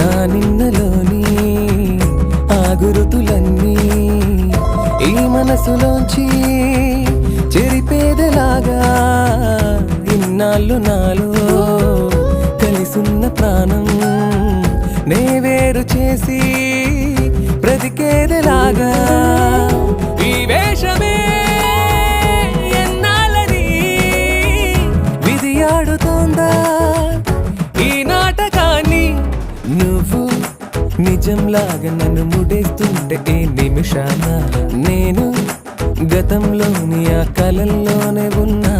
నా నిన్నలోని ఆ గురుతులన్నీ ఈ మనసులోంచి చెరిపేదలాగా ఇన్నాళ్ళు నాలో కలిసున్న ప్రాణం నే వేరు చేసి బ్రతికేదలాగా ఈ వేషమే ఎన్నాళ్ళని విధి ఆడుతోందా ఈ నాటకాన్ని నువ్వు నిజంలాగా నన్ను ముడేస్తుంటే ఈ నిమిషాన నేను గతంలోని ఆ కలల్లోనే ఉన్నా